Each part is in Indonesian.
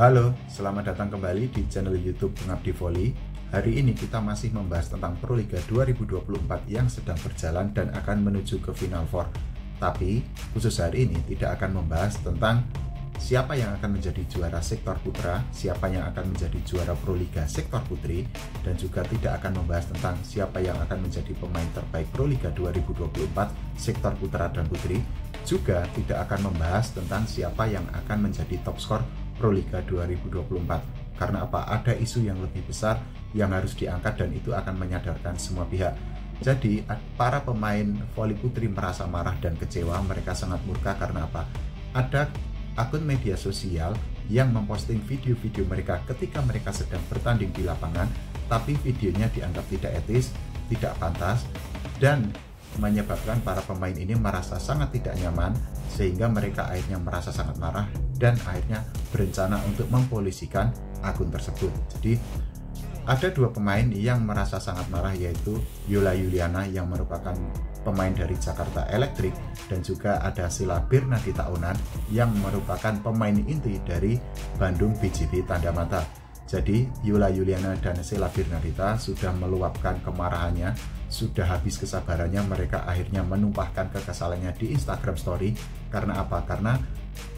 Halo, selamat datang kembali di channel YouTube Pengabdi Voli. Hari ini kita masih membahas tentang Proliga 2024 yang sedang berjalan dan akan menuju ke Final Four. Tapi khusus hari ini tidak akan membahas tentang siapa yang akan menjadi juara sektor putra, siapa yang akan menjadi juara Proliga sektor putri, dan juga tidak akan membahas tentang siapa yang akan menjadi pemain terbaik Proliga 2024 sektor putra dan putri. Juga tidak akan membahas tentang siapa yang akan menjadi top skor Proliga 2024. Karena apa? Ada isu yang lebih besar yang harus diangkat dan itu akan menyadarkan semua pihak. Jadi para pemain voli putri merasa marah dan kecewa, mereka sangat murka karena apa? Ada akun media sosial yang memposting video-video mereka ketika mereka sedang bertanding di lapangan, tapi videonya dianggap tidak etis, tidak pantas, dan menyebabkan para pemain ini merasa sangat tidak nyaman, sehingga mereka akhirnya merasa sangat marah dan akhirnya berencana untuk mempolisikan akun tersebut. Jadi ada dua pemain yang merasa sangat marah, yaitu Yola Yuliana yang merupakan pemain dari Jakarta Electric, dan juga ada Sheila Bernadita Onan yang merupakan pemain inti dari Bandung BJB Tanda Mata. Jadi Yola Yuliana dan Sheila Bernadita sudah meluapkan kemarahannya, sudah habis kesabarannya, mereka akhirnya menumpahkan kekesalannya di Instagram Story. Karena apa? Karena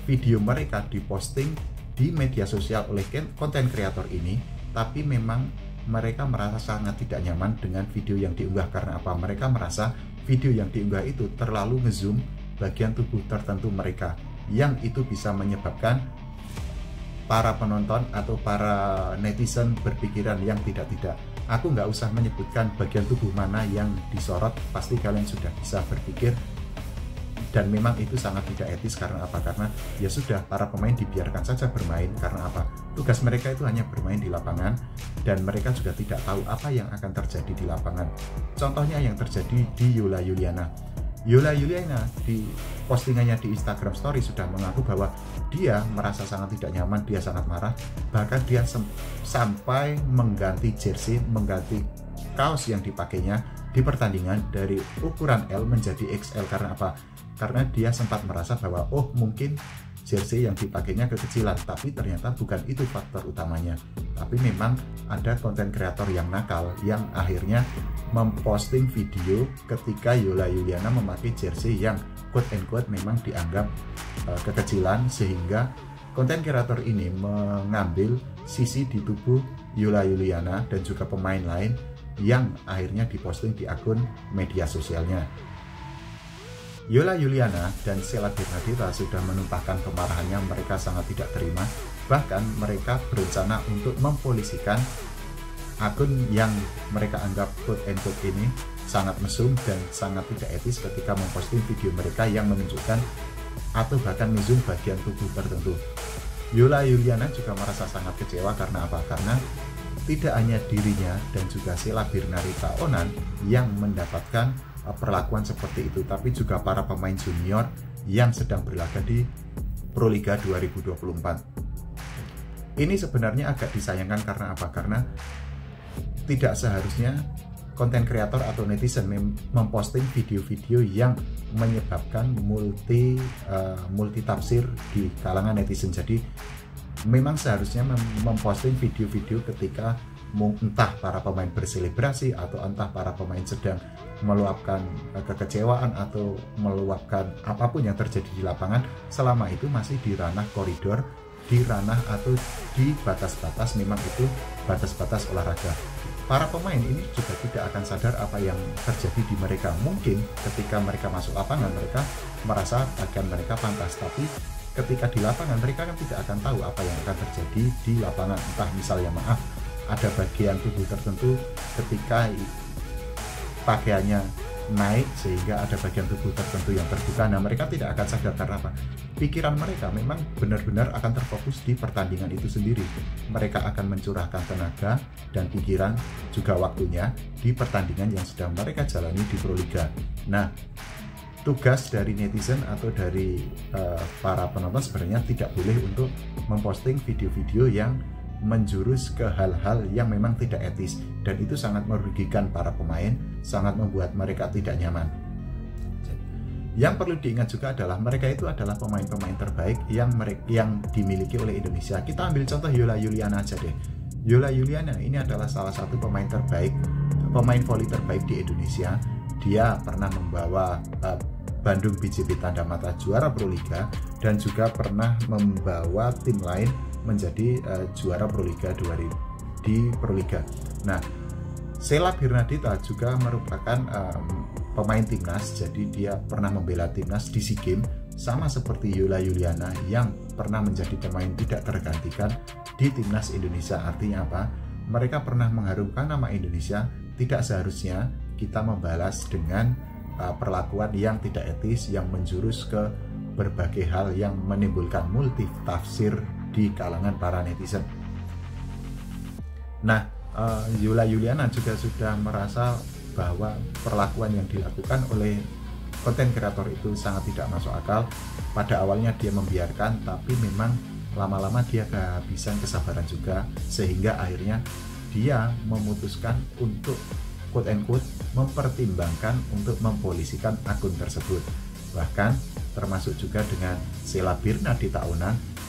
video mereka diposting di media sosial oleh konten kreator ini, tapi memang mereka merasa sangat tidak nyaman dengan video yang diunggah. Karena apa? Mereka merasa video yang diunggah itu terlalu ngezoom bagian tubuh tertentu mereka, yang itu bisa menyebabkan para penonton atau para netizen berpikiran yang tidak-tidak. Aku nggak usah menyebutkan bagian tubuh mana yang disorot, pasti kalian sudah bisa berpikir. Dan memang itu sangat tidak etis. Karena apa? Karena ya sudah, para pemain dibiarkan saja bermain. Karena apa? Tugas mereka itu hanya bermain di lapangan, dan mereka juga tidak tahu apa yang akan terjadi di lapangan. Contohnya yang terjadi di Yola Yuliana. Yola Yuliana di postingannya di Instagram Story sudah mengaku bahwa dia merasa sangat tidak nyaman, dia sangat marah, bahkan dia sampai mengganti jersey, mengganti kaos yang dipakainya di pertandingan dari ukuran L menjadi XL. Karena apa? Karena dia sempat merasa bahwa mungkin jersey yang dipakainya kekecilan, tapi ternyata bukan itu faktor utamanya. Tapi memang ada konten kreator yang nakal yang akhirnya memposting video ketika Yola Yuliana memakai jersey yang quote and quote memang dianggap kekecilan, sehingga konten kreator ini mengambil sisi di tubuh Yola Yuliana dan juga pemain lain yang akhirnya diposting di akun media sosialnya. Yola Yuliana dan Sheila Bernadita sudah menumpahkan kemarahannya, mereka sangat tidak terima. Bahkan mereka berencana untuk mempolisikan akun yang mereka anggap quote and quote ini sangat mesum dan sangat tidak etis ketika memposting video mereka yang menunjukkan atau bahkan ngezoom bagian tubuh tertentu. Yola Yuliana juga merasa sangat kecewa. Karena apa? Karena tidak hanya dirinya dan juga Sheila Bernadita Onan yang mendapatkan perlakuan seperti itu, tapi juga para pemain junior yang sedang berlaga di Proliga 2024. Ini sebenarnya agak disayangkan. Karena apa? Karena tidak seharusnya konten kreator atau netizen memposting video-video yang menyebabkan multi tafsir di kalangan netizen. Jadi memang seharusnya memposting video-video ketika entah para pemain berselebrasi atau entah para pemain sedang meluapkan kekecewaan atau meluapkan apapun yang terjadi di lapangan, selama itu masih di ranah koridor, di ranah atau di batas-batas, memang itu batas-batas olahraga. Para pemain ini juga tidak akan sadar apa yang terjadi di mereka. Mungkin ketika mereka masuk lapangan mereka merasa bagian mereka pantas, tapi ketika di lapangan mereka kan tidak akan tahu apa yang akan terjadi di lapangan. Entah misalnya ada bagian tubuh tertentu ketika pakaiannya naik sehingga ada bagian tubuh tertentu yang terbuka. Nah, mereka tidak akan sadar. Karena apa? Pikiran mereka memang benar-benar akan terfokus di pertandingan itu sendiri. Mereka akan mencurahkan tenaga dan pikiran juga waktunya di pertandingan yang sedang mereka jalani di Proliga. Nah, tugas dari netizen atau dari para penonton sebenarnya tidak boleh untuk memposting video-video yang menjurus ke hal-hal yang memang tidak etis, dan itu sangat merugikan para pemain, sangat membuat mereka tidak nyaman. Yang perlu diingat juga adalah mereka itu adalah pemain-pemain terbaik yang dimiliki oleh Indonesia. Kita ambil contoh Yola Juliana aja deh. Yola Juliana ini adalah salah satu pemain terbaik, pemain voli terbaik di Indonesia. Dia pernah membawa Bandung BJB Tanda Mata juara Proliga dan juga pernah membawa tim lain menjadi juara Proliga di Proliga. Nah, Sheila Birnadita juga merupakan pemain timnas, jadi dia pernah membela timnas di SEA Games sama seperti Yola Juliana yang pernah menjadi pemain tidak tergantikan di timnas Indonesia. Artinya apa? Mereka pernah mengharumkan nama Indonesia. Tidak seharusnya kita membalas dengan perlakuan yang tidak etis, yang menjurus ke berbagai hal yang menimbulkan multi tafsir di kalangan para netizen. Nah, Yola Juliana juga sudah merasa bahwa perlakuan yang dilakukan oleh konten kreator itu sangat tidak masuk akal. Pada awalnya dia membiarkan, tapi memang lama-lama dia kehabisan kesabaran juga, sehingga akhirnya dia memutuskan untuk quote and quote mempertimbangkan untuk mempolisikan akun tersebut. Bahkan termasuk juga dengan Sheila Birnadita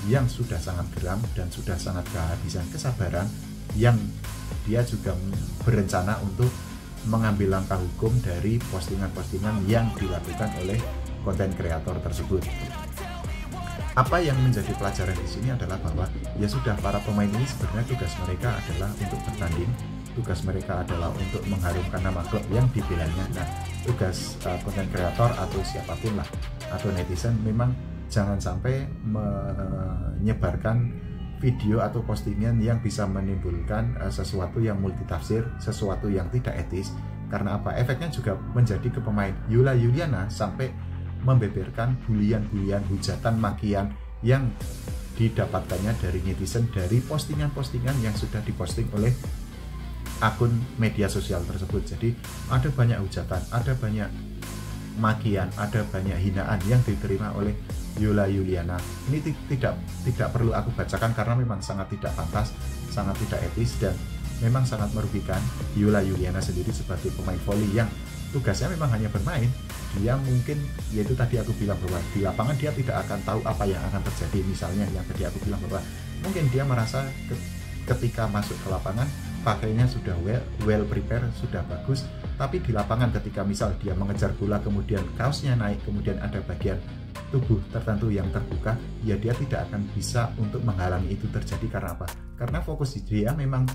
yang sudah sangat geram dan sudah sangat kehabisan kesabaran, yang dia juga berencana untuk mengambil langkah hukum dari postingan-postingan yang dilakukan oleh konten kreator tersebut. Apa yang menjadi pelajaran di sini adalah bahwa ya sudah, para pemain ini sebenarnya tugas mereka adalah untuk bertanding, tugas mereka adalah untuk mengharumkan nama klub yang dibelanya. Nah, tugas konten kreator atau siapapun lah, atau netizen, memang jangan sampai menyebarkan video atau postingan yang bisa menimbulkan sesuatu yang multitafsir, sesuatu yang tidak etis. Karena apa? Efeknya juga menjadi ke pemain. Yola Juliana sampai membeberkan bulian-bulian, hujatan, makian yang didapatkannya dari netizen dari postingan-postingan yang sudah diposting oleh akun media sosial tersebut. Jadi ada banyak hujatan, ada banyak makian, ada banyak hinaan yang diterima oleh Yola Juliana. Ini tidak perlu aku bacakan karena memang sangat tidak pantas, sangat tidak etis, dan memang sangat merugikan Yola Juliana sendiri sebagai pemain voli yang tugasnya memang hanya bermain. Dia mungkin, yaitu tadi aku bilang bahwa di lapangan dia tidak akan tahu apa yang akan terjadi. Misalnya yang tadi aku bilang bahwa mungkin dia merasa ketika masuk ke lapangan pakainya sudah well prepare, sudah bagus, tapi di lapangan ketika misal dia mengejar bola kemudian kaosnya naik, kemudian ada bagian tubuh tertentu yang terbuka, ya dia tidak akan bisa untuk menghalangi itu terjadi. Karena apa? Karena fokus dia memang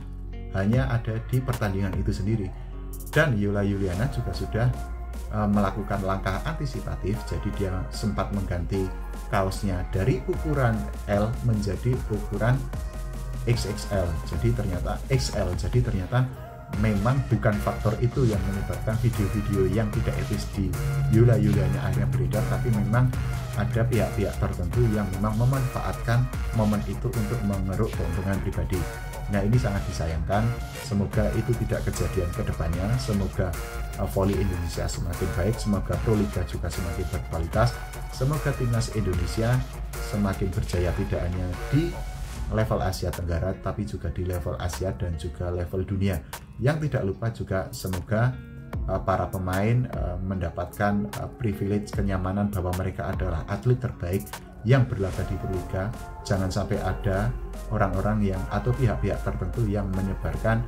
hanya ada di pertandingan itu sendiri. Dan Yola Juliana juga sudah melakukan langkah antisipatif, jadi dia sempat mengganti kaosnya dari ukuran L menjadi ukuran XXL, jadi ternyata XL. Jadi ternyata memang bukan faktor itu yang menyebabkan video-video yang tidak etis di Yola Juliana akhirnya beredar, tapi memang ada pihak-pihak tertentu yang memang memanfaatkan momen itu untuk mengeruk keuntungan pribadi. Nah, ini sangat disayangkan. Semoga itu tidak kejadian ke depannya. Semoga voli Indonesia semakin baik, semoga Proliga juga semakin berkualitas, semoga timnas Indonesia semakin berjaya tidak hanya di level Asia Tenggara tapi juga di level Asia dan juga level dunia. Yang tidak lupa juga semoga para pemain mendapatkan privilege, kenyamanan bahwa mereka adalah atlet terbaik yang berlaga di Proliga. Jangan sampai ada orang-orang yang atau pihak-pihak tertentu yang menyebarkan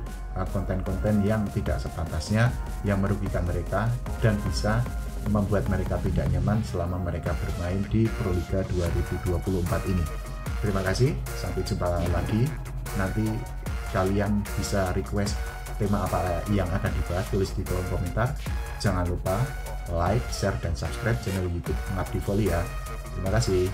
konten-konten yang tidak sepantasnya, yang merugikan mereka dan bisa membuat mereka tidak nyaman selama mereka bermain di Proliga 2024 ini. Terima kasih, sampai jumpa lagi. Nanti kalian bisa request tema apa yang akan dibahas, tulis di kolom komentar. Jangan lupa like, share, dan subscribe channel YouTube Pengabdi Voli ya. Terima kasih.